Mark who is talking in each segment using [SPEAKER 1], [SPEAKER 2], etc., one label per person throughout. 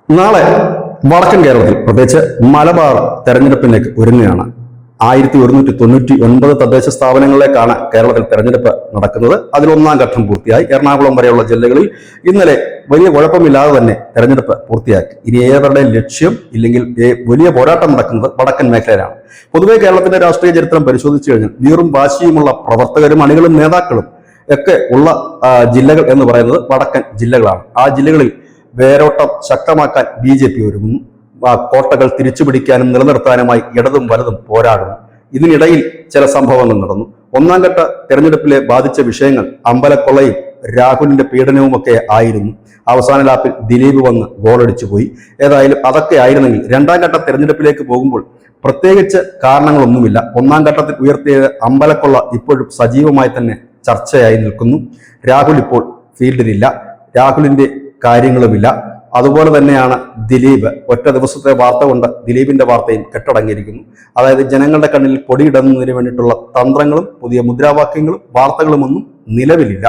[SPEAKER 1] നാളെ വടക്കൻ കേരളത്തിൽ പ്രത്യേകിച്ച് മലബാർ തെരഞ്ഞെടുപ്പിലേക്ക് ഒരുങ്ങുകയാണ്. 1199 തദ്ദേശ സ്ഥാപനങ്ങളിലേക്കാണ് കേരളത്തിൽ തെരഞ്ഞെടുപ്പ് നടക്കുന്നത്. അതിൽ ഒന്നാം ഘട്ടം പൂർത്തിയായി. എറണാകുളം വരെയുള്ള ജില്ലകളിൽ ഇന്നലെ വലിയ കുഴപ്പമില്ലാതെ തന്നെ തെരഞ്ഞെടുപ്പ് പൂർത്തിയാക്കി. ഇനി ഏവരുടെ ലക്ഷ്യം ഇല്ലെങ്കിൽ വലിയ പോരാട്ടം നടക്കുന്നത് വടക്കൻ മേഖലയിലാണ്. പൊതുവെ കേരളത്തിന്റെ രാഷ്ട്രീയ ചരിത്രം പരിശോധിച്ചു കഴിഞ്ഞാൽ വീറും വാശിയുമുള്ള പ്രവർത്തകരും അണികളും നേതാക്കളും ഒക്കെ ഉള്ള ജില്ലകൾ എന്ന് പറയുന്നത് വടക്കൻ ജില്ലകളാണ്. ആ ജില്ലകളിൽ വേരോട്ടം ശക്തമാക്കാൻ BJP ഒരുങ്ങുന്നു. കോട്ടകൾ തിരിച്ചുപിടിക്കാനും നിലനിർത്താനുമായി ഇടതും വലതും പോരാടുന്നു. ഇതിനിടയിൽ ചില സംഭവങ്ങൾ നടന്നു. ഒന്നാം ഘട്ട തെരഞ്ഞെടുപ്പിലെ ബാധിച്ച വിഷയങ്ങൾ അമ്പലക്കൊള്ളയും രാഹുലിന്റെ പീഡനവും ഒക്കെ ആയിരുന്നു. അവസാന ലാപ്പിൽ ദിലീപ് വന്ന് ഗോളടിച്ചു പോയി. ഏതായാലും അതൊക്കെ ആയിരുന്നെങ്കിൽ രണ്ടാം ഘട്ട തെരഞ്ഞെടുപ്പിലേക്ക് പോകുമ്പോൾ പ്രത്യേകിച്ച് കാരണങ്ങളൊന്നുമില്ല. ഒന്നാം ഘട്ടത്തിൽ ഉയർത്തിയ അമ്പലക്കൊള്ള ഇപ്പോഴും സജീവമായി തന്നെ ചർച്ചയായി നിൽക്കുന്നു. രാഹുൽ ഇപ്പോൾ ഫീൽഡിലില്ല, രാഹുലിന്റെ കാര്യങ്ങളുമില്ല. അതുപോലെ തന്നെയാണ് ദിലീപ്. ഒറ്റ ദിവസത്തെ വാർത്ത കൊണ്ട് ദിലീപിന്റെ വാർത്തയും കെട്ടടങ്ങിയിരിക്കുന്നു. അതായത് ജനങ്ങളുടെ കണ്ണിൽ പൊടിയിടുന്നതിന് വേണ്ടിയിട്ടുള്ള തന്ത്രങ്ങളും പുതിയ മുദ്രാവാക്യങ്ങളും വാർത്തകളുമൊന്നും നിലവിലില്ല.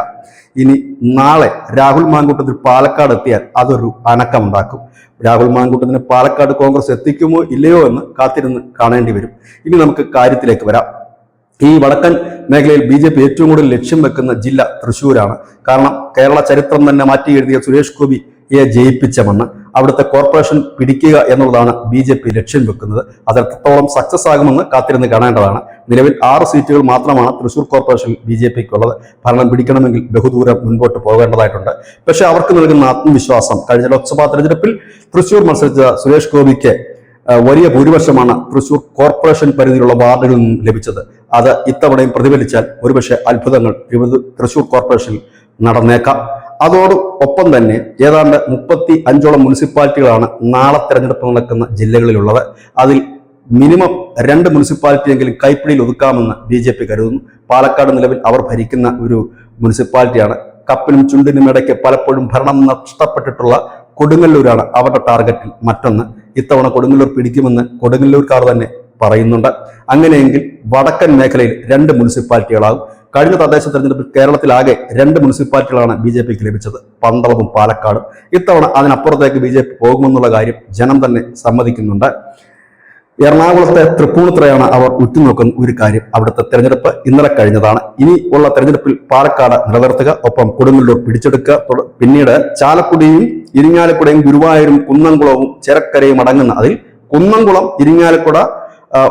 [SPEAKER 1] ഇനി നാളെ രാഹുൽ മാങ്കൂട്ടത്തിൽ പാലക്കാട് എത്തിയാൽ അതൊരു അനക്കമുണ്ടാക്കും. രാഹുൽ മാങ്കൂട്ടത്തിന് പാലക്കാട് കോൺഗ്രസ് എത്തിക്കുമോ ഇല്ലയോ എന്ന് കാത്തിരുന്ന് കാണേണ്ടി വരും. ഇനി നമുക്ക് കാര്യത്തിലേക്ക് വരാം. ഈ വടക്കൻ മേഖലയിൽ BJP ഏറ്റവും കൂടുതൽ ലക്ഷ്യം വെക്കുന്ന ജില്ല തൃശ്ശൂരാണ്. കാരണം കേരള ചരിത്രം തന്നെ മാറ്റി എഴുതിയ സുരേഷ് ഗോപിയെ ജയിപ്പിച്ച മണ്ണ്. അവിടുത്തെ കോർപ്പറേഷൻ പിടിക്കുക എന്നുള്ളതാണ് BJP ലക്ഷ്യം വെക്കുന്നത്. അത് എത്രത്തോളം സക്സസ് ആകുമെന്ന് കാത്തിരുന്ന് കാണേണ്ടതാണ്. നിലവിൽ 6 സീറ്റുകൾ മാത്രമാണ് തൃശ്ശൂർ കോർപ്പറേഷനിൽ BJPക്കുള്ളത്. ഭരണം പിടിക്കണമെങ്കിൽ ബഹുദൂരം മുൻപോട്ട് പോകേണ്ടതായിട്ടുണ്ട്. പക്ഷെ അവർക്ക് നൽകുന്ന ആത്മവിശ്വാസം കഴിഞ്ഞ ലോക്സഭാ തെരഞ്ഞെടുപ്പിൽ തൃശ്ശൂർ മത്സരിച്ച സുരേഷ് ഗോപിക്ക് വലിയ ഭൂരിപക്ഷമാണ് തൃശ്ശൂർ കോർപ്പറേഷൻ പരിധിയിലുള്ള വാർഡുകളിൽ നിന്നും ലഭിച്ചത്. അത് ഇത്തവണയും പ്രതിഫലിച്ചാൽ ഒരുപക്ഷെ അത്ഭുതങ്ങൾ തൃശ്ശൂർ കോർപ്പറേഷനിൽ നടന്നേക്കാം. അതോടൊപ്പം തന്നെ ഏതാണ്ട് 35ഓളം മുനിസിപ്പാലിറ്റികളാണ് നാളെ തെരഞ്ഞെടുപ്പ് നടക്കുന്ന ജില്ലകളിലുള്ളത്. അതിൽ മിനിമം 2 മുനിസിപ്പാലിറ്റിയെങ്കിലും കൈപ്പിടിയിൽ ഒതുക്കാമെന്ന് BJP കരുതുന്നു. പാലക്കാട് നിലവിൽ അവർ ഭരിക്കുന്ന ഒരു മുനിസിപ്പാലിറ്റിയാണ്. കപ്പിനും ചുണ്ടിനും ഇടയ്ക്ക് പലപ്പോഴും ഭരണം നഷ്ടപ്പെട്ടിട്ടുള്ള കൊടുങ്ങല്ലൂരാണ് അവരുടെ ടാർഗറ്റിൽ മറ്റൊന്ന്. ഇത്തവണ കൊടുങ്ങല്ലൂർ പിടിക്കുമെന്ന് കൊടുങ്ങല്ലൂർക്കാർ തന്നെ പറയുന്നുണ്ട്. അങ്ങനെയെങ്കിൽ വടക്കൻ മേഖലയിൽ 2 മുനിസിപ്പാലിറ്റികളാകും. കഴിഞ്ഞ തദ്ദേശ തെരഞ്ഞെടുപ്പിൽ കേരളത്തിലാകെ 2 മുനിസിപ്പാലിറ്റികളാണ് BJPക്ക് ലഭിച്ചത്, പന്തളവും പാലക്കാടും. ഇത്തവണ അതിനപ്പുറത്തേക്ക് BJP പോകുമെന്നുള്ള കാര്യം ജനം തന്നെ സമ്മതിക്കുന്നുണ്ട്. എറണാകുളത്തെ തൃപ്പൂണിത്തുറയാണ് അവർ ഉറ്റുനോക്കുന്ന ഒരു കാര്യം. അവിടുത്തെ തെരഞ്ഞെടുപ്പ് ഇന്നലെ കഴിഞ്ഞതാണ്. ഇനി ഉള്ള തെരഞ്ഞെടുപ്പിൽ പാലക്കാട് നിലനിർത്തുക, ഒപ്പം കൊടുങ്ങല്ലൂർ പിടിച്ചെടുക്കുക. പിന്നീട് ചാലക്കുടിയും ഇരിങ്ങാലക്കുടയും ഗുരുവായൂരും കുന്നംകുളവും ചേരക്കരയും അടങ്ങുന്ന അതിൽ കുന്നംകുളം, ഇരിങ്ങാലക്കുട,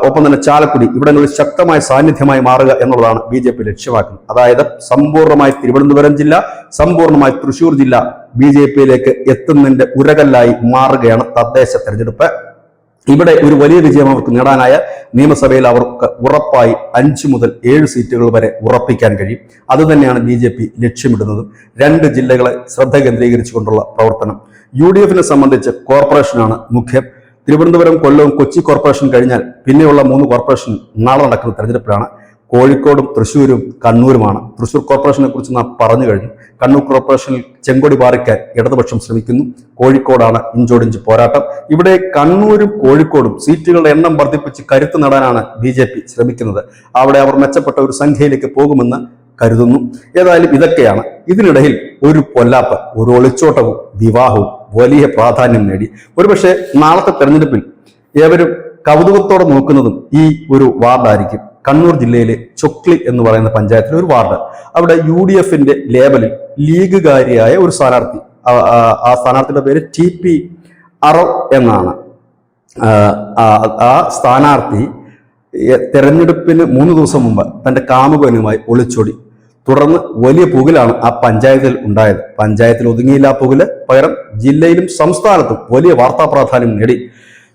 [SPEAKER 1] ഒപ്പം തന്നെ ചാലക്കുടി ഇവിടങ്ങളിൽ ശക്തമായ സാന്നിധ്യമായി മാറുക എന്നുള്ളതാണ് BJP ലക്ഷ്യമാക്കുന്നത്. അതായത് സമ്പൂർണ്ണമായി തിരുവനന്തപുരം ജില്ല, സമ്പൂർണ്ണമായി തൃശ്ശൂർ ജില്ല BJPയിലേക്ക് എത്തുന്നതിന്റെ ഉരകല്ലായി മാറുകയാണ് തദ്ദേശ തെരഞ്ഞെടുപ്പ്. ഇവിടെ ഒരു വലിയ വിജയം അവർക്ക് നേടാനായ നിയമസഭയിൽ അവർക്ക് ഉറപ്പായി 5 മുതൽ 7 സീറ്റുകൾ വരെ ഉറപ്പിക്കാൻ കഴിയും. അതുതന്നെയാണ് BJP ലക്ഷ്യമിടുന്നത്. 2 ജില്ലകളെ ശ്രദ്ധ കേന്ദ്രീകരിച്ചുകൊണ്ടുള്ള പ്രവർത്തനം. UDFനെ സംബന്ധിച്ച് കോർപ്പറേഷനാണ് മുഖ്യം. തിരുവനന്തപുരം, കൊല്ലവും കൊച്ചി കോർപ്പറേഷൻ കഴിഞ്ഞാൽ പിന്നെയുള്ള 3 കോർപ്പറേഷൻ നാളെ നടക്കുന്ന തെരഞ്ഞെടുപ്പിലാണ്. കോഴിക്കോടും തൃശ്ശൂരും കണ്ണൂരുമാണ്. തൃശ്ശൂർ കോർപ്പറേഷനെ കുറിച്ച് നാം പറഞ്ഞു കഴിഞ്ഞു. കണ്ണൂർ കോർപ്പറേഷനിൽ ചെങ്കൊടി പാറിക്കാൻ ഇടതുപക്ഷം ശ്രമിക്കുന്നു. കോഴിക്കോടാണ് ഇഞ്ചോടിഞ്ച് പോരാട്ടം. ഇവിടെ കണ്ണൂരും കോഴിക്കോടും സീറ്റുകളുടെ എണ്ണം വർദ്ധിപ്പിച്ച് കരുത്ത് നേടാനാണ് BJP ശ്രമിക്കുന്നത്. അവിടെ അവർ മെച്ചപ്പെട്ട ഒരു സംഖ്യയിലേക്ക് പോകുമെന്ന് കരുതുന്നു. ഏതായാലും ഇതൊക്കെയാണ്. ഇതിനിടയിൽ ഒരു പൊല്ലാപ്പ്, ഒരു ഒളിച്ചോട്ടവും വിവാഹവും വലിയ പ്രാധാന്യം നേടി. ഒരുപക്ഷെ നാളത്തെ തെരഞ്ഞെടുപ്പിൽ ഏവരും കൗതുകത്തോടെ നോക്കുന്നതും ഈ ഒരു വാർഡായിരിക്കും. കണ്ണൂർ ജില്ലയിലെ ചൊക്ലി എന്ന് പറയുന്ന പഞ്ചായത്തിലെ ഒരു വാർഡ്. അവിടെ UDFന്റെ ലേബലിൽ ലീഗുകാരിയായ ഒരു സ്ഥാനാർത്ഥി, ആ സ്ഥാനാർത്ഥിയുടെ പേര് TP അറവ് എന്നാണ്. ആ സ്ഥാനാർത്ഥി തെരഞ്ഞെടുപ്പിന് 3 ദിവസം മുമ്പ് തന്റെ കാമുകനുമായി ഒളിച്ചോടി. തുടർന്ന് വലിയ പുകലാണ് ആ പഞ്ചായത്തിൽ ഉണ്ടായത്. പഞ്ചായത്തിൽ ഒതുങ്ങിയില്ല പുകല്, പകരം ജില്ലയിലും സംസ്ഥാനത്തും വലിയ വാർത്താ പ്രാധാന്യം നേടി.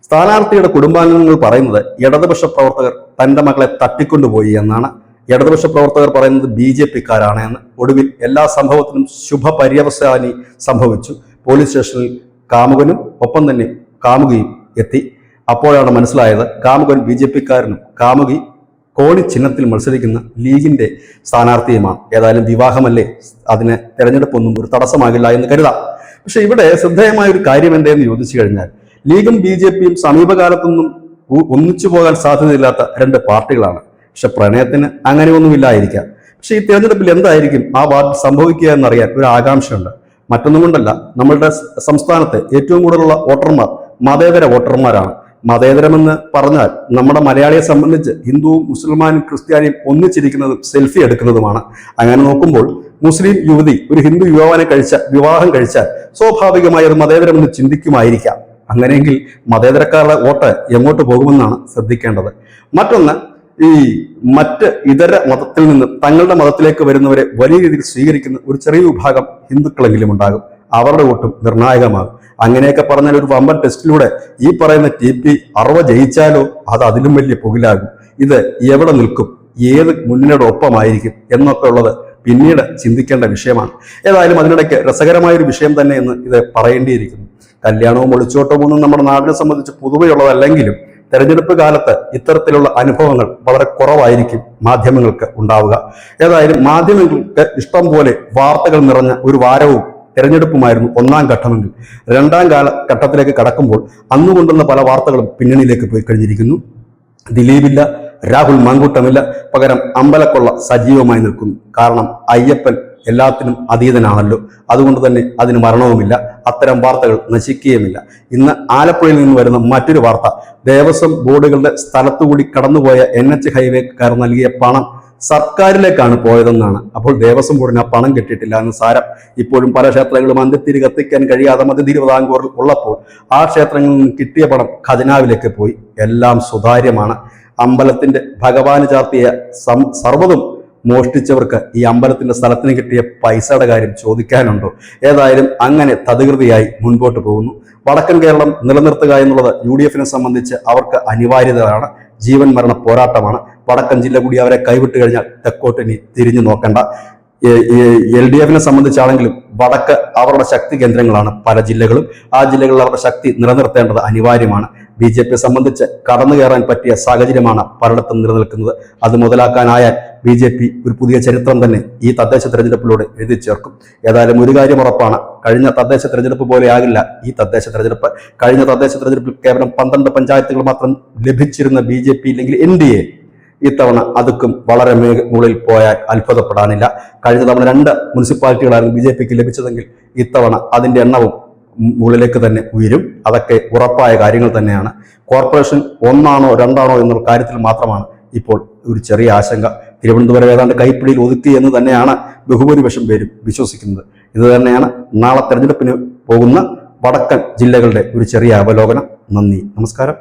[SPEAKER 1] സ്ഥാനാർത്ഥിയുടെ കുടുംബാംഗങ്ങൾ പറയുന്നത് ഇടതുപക്ഷ പ്രവർത്തകർ തന്റെ മകളെ തട്ടിക്കൊണ്ടുപോയി എന്നാണ്. ഇടതുപക്ഷ പ്രവർത്തകർ പറയുന്നത് BJPക്കാരാണ് എന്ന്. ഒടുവിൽ എല്ലാ സംഭവത്തിനും ശുഭപര്യവസാനി സംഭവിച്ചു. പോലീസ് സ്റ്റേഷനിൽ കാമുകനും ഒപ്പം തന്നെ കാമുകിയും എത്തി. അപ്പോഴാണ് മനസ്സിലായത് കാമുകൻ BJPക്കാരനും കാമുകി കോണി ചിഹ്നത്തിൽ മത്സരിക്കുന്ന ലീഗിന്റെ സ്ഥാനാർത്ഥിയുമാണ്. ഏതായാലും വിവാഹമല്ലേ, അതിന് തെരഞ്ഞെടുപ്പൊന്നും ഒരു തടസ്സമാകില്ല എന്ന് കരുതാം. പക്ഷെ ഇവിടെ ശ്രദ്ധേയമായ ഒരു കാര്യം എന്തെന്ന് ചോദിച്ചു കഴിഞ്ഞാൽ, ലീഗും BJPയും സമീപകാലത്തൊന്നും ഒന്നിച്ചു പോകാൻ സാധ്യതയില്ലാത്ത 2 പാർട്ടികളാണ്. പക്ഷെ പ്രണയത്തിന് അങ്ങനെ ഒന്നുമില്ലായിരിക്കാം. പക്ഷെ ഈ തെരഞ്ഞെടുപ്പിൽ എന്തായിരിക്കും ആ വാർഡിൽ സംഭവിക്കുക എന്നറിയാൻ ഒരു ആകാംക്ഷയുണ്ട്. മറ്റൊന്നും കൊണ്ടല്ല, നമ്മളുടെ സംസ്ഥാനത്തെ ഏറ്റവും കൂടുതലുള്ള വോട്ടർമാർ മതേതര വോട്ടർമാരാണ്. മതേതരമെന്ന് പറഞ്ഞാൽ നമ്മുടെ മലയാളിയെ സംബന്ധിച്ച് ഹിന്ദുവും മുസൽമാനും ക്രിസ്ത്യാനിയും ഒന്നിച്ചിരിക്കുന്നതും സെൽഫി എടുക്കുന്നതുമാണ്. അങ്ങനെ നോക്കുമ്പോൾ മുസ്ലിം യുവതി ഒരു ഹിന്ദു യുവാവിനെ വിവാഹം കഴിച്ചാൽ സ്വാഭാവികമായി അത് മതേതരമെന്ന് ചിന്തിക്കുമായിരിക്കാം. അങ്ങനെയെങ്കിൽ മതേതരക്കാരുടെ വോട്ട് എങ്ങോട്ട് പോകുമെന്നാണ് ശ്രദ്ധിക്കേണ്ടത്. മറ്റൊന്ന്, ഈ മറ്റ് ഇതര മതത്തിൽ നിന്ന് തങ്ങളുടെ മതത്തിലേക്ക് വരുന്നവരെ വലിയ രീതിയിൽ സ്വീകരിക്കുന്ന ഒരു ചെറിയ വിഭാഗം ഹിന്ദുക്കളെങ്കിലും ഉണ്ടാകും. അവരുടെ വോട്ടും നിർണായകമാകും. അങ്ങനെയൊക്കെ പറഞ്ഞാൽ ഒരു വമ്പൻ ടെസ്റ്റിലൂടെ ഈ പറയുന്ന TP അറവ ജയിച്ചാലോ അത് അതിലും വലിയ പുകിലാകും. ഇത് എവിടെ നിൽക്കും, ഏത് മുന്നണിയുടെ ഒപ്പമായിരിക്കും എന്നൊക്കെ ഉള്ളത് പിന്നീട് ചിന്തിക്കേണ്ട വിഷയമാണ്. ഏതായാലും അതിനിടയ്ക്ക് രസകരമായൊരു വിഷയം തന്നെ എന്ന് ഇത് പറയേണ്ടിയിരിക്കുന്നു. കല്യാണവും ഒളിച്ചോട്ടവും ഒന്നും നമ്മുടെ നാടിനെ സംബന്ധിച്ച് പൊതുവെയുള്ളതല്ലെങ്കിലും തെരഞ്ഞെടുപ്പ് കാലത്ത് ഇത്തരത്തിലുള്ള അനുഭവങ്ങൾ വളരെ കുറവായിരിക്കും മാധ്യമങ്ങൾക്ക് ഉണ്ടാവുക. ഏതായാലും മാധ്യമങ്ങൾക്ക് ഇഷ്ടം പോലെ വാർത്തകൾ നിറഞ്ഞ ഒരു വാരവും തെരഞ്ഞെടുപ്പുമായിരുന്നു ഒന്നാം ഘട്ടമെങ്കിൽ, രണ്ടാം ഘട്ടത്തിലേക്ക് കടക്കുമ്പോൾ അന്ന് കൊണ്ടുവന്ന പല വാർത്തകളും പിന്നണിയിലേക്ക് പോയി കഴിഞ്ഞിരിക്കുന്നു. ദിലീപില്ല, രാഹുൽ മാങ്കൂട്ടമില്ല, പകരം അമ്പലക്കൊള്ള സജീവമായി നിൽക്കുന്നു. കാരണം അയ്യപ്പൻ എല്ലാത്തിനും അതീതനാണല്ലോ, അതുകൊണ്ട് തന്നെ അതിന് മരണവുമില്ല. അത്തരം വാർത്തകൾ നശിക്കുകയുമില്ല. ഇന്ന് ആലപ്പുഴയിൽ നിന്ന് വരുന്ന മറ്റൊരു വാർത്ത, ദേവസ്വം ബോർഡുകളുടെ സ്ഥലത്തുകൂടി കടന്നുപോയ NH ഹൈവേക്കാർ നൽകിയ പണം സർക്കാരിലേക്കാണ് പോയതെന്നാണ്. അപ്പോൾ ദേവസ്വം ബോർഡിന് ആ പണം കിട്ടിയിട്ടില്ല എന്ന് സാരം. ഇപ്പോഴും പല ക്ഷേത്രങ്ങളും അന്ത്യത്തിരി കത്തിക്കാൻ കഴിയാതെ മധ്യതിരുവിതാംകൂറിൽ ഉള്ളപ്പോൾ ആ ക്ഷേത്രങ്ങളിൽ നിന്ന് കിട്ടിയ പണം ഖജനാവിലേക്ക് പോയി. എല്ലാം സുതാര്യമാണ്. അമ്പലത്തിന്റെ ഭഗവാന് ചാർത്തിയ സർവ്വതും മോഷ്ടിച്ചവർക്ക് ഈ അമ്പലത്തിന്റെ സ്ഥലത്തിന് കിട്ടിയ പൈസയുടെ കാര്യം ചോദിക്കാനുണ്ടോ? ഏതായാലും അങ്ങനെ തകൃതിയായി മുൻപോട്ട് പോകുന്നു. വടക്കൻ കേരളം നിലനിർത്തുക എന്നുള്ളത് UDF-നെ സംബന്ധിച്ച് അവർക്ക് അനിവാര്യതയാണ്. ജീവൻ മരണ പോരാട്ടമാണ്. വടക്കൻ ജില്ല കൂടി അവരെ കൈവിട്ട് കഴിഞ്ഞാൽ തെക്കോട്ട് ഇനി തിരിഞ്ഞു നോക്കണ്ട. LDF-നെ സംബന്ധിച്ചാണെങ്കിലും വടക്ക് അവരുടെ ശക്തി കേന്ദ്രങ്ങളാണ് പല ജില്ലകളും. ആ ജില്ലകളിൽ അവരുടെ ശക്തി നിലനിർത്തേണ്ടത് അനിവാര്യമാണ്. BJP സംബന്ധിച്ച് കടന്നു കയറാൻ പറ്റിയ സാഹചര്യമാണ് പലയിടത്തും നിലനിൽക്കുന്നത്. അത് മുതലാക്കാനായാൽ BJP ഒരു പുതിയ ചരിത്രം തന്നെ ഈ തദ്ദേശ തെരഞ്ഞെടുപ്പിലൂടെ എഴുതി ചേർക്കും. ഏതായാലും ഒരു കാര്യം ഉറപ്പാണ്, കഴിഞ്ഞ തദ്ദേശ തെരഞ്ഞെടുപ്പ് പോലെ ആകില്ല ഈ തദ്ദേശ തെരഞ്ഞെടുപ്പ്. കഴിഞ്ഞ തദ്ദേശ തെരഞ്ഞെടുപ്പിൽ കേവലം 12 പഞ്ചായത്തുകൾ മാത്രം ലഭിച്ചിരുന്ന BJP ഇല്ലെങ്കിൽ NDA ഇത്തവണ അതുക്കും വളരെ മുകളിൽ പോയാൽ അത്ഭുതപ്പെടാനില്ല. കഴിഞ്ഞ തവണ 2 മുനിസിപ്പാലിറ്റികളായിരുന്നു BJPക്ക് ലഭിച്ചതെങ്കിൽ ഇത്തവണ അതിന്റെ എണ്ണവും മുകളിലേക്ക് തന്നെ ഉയരും. അതൊക്കെ ഉറപ്പായ കാര്യങ്ങൾ തന്നെയാണ്. കോർപ്പറേഷൻ 1 ആണോ 2 ആണോ എന്നുള്ള കാര്യത്തിൽ മാത്രമാണ് ഇപ്പോൾ ഒരു ചെറിയ ആശങ്ക. തിരുവനന്തപുരം ഏതാണ്ട് കൈപ്പിടിയിൽ ഒതുക്കി എന്ന് തന്നെയാണ് ബഹുഭൂരിപക്ഷം പേരും വിശ്വസിക്കുന്നത്. ഇത് തന്നെയാണ് നാളെ തെരഞ്ഞെടുപ്പിന് പോകുന്ന വടക്കൻ ജില്ലകളുടെ ഒരു ചെറിയ അവലോകനം. നന്ദി, നമസ്കാരം.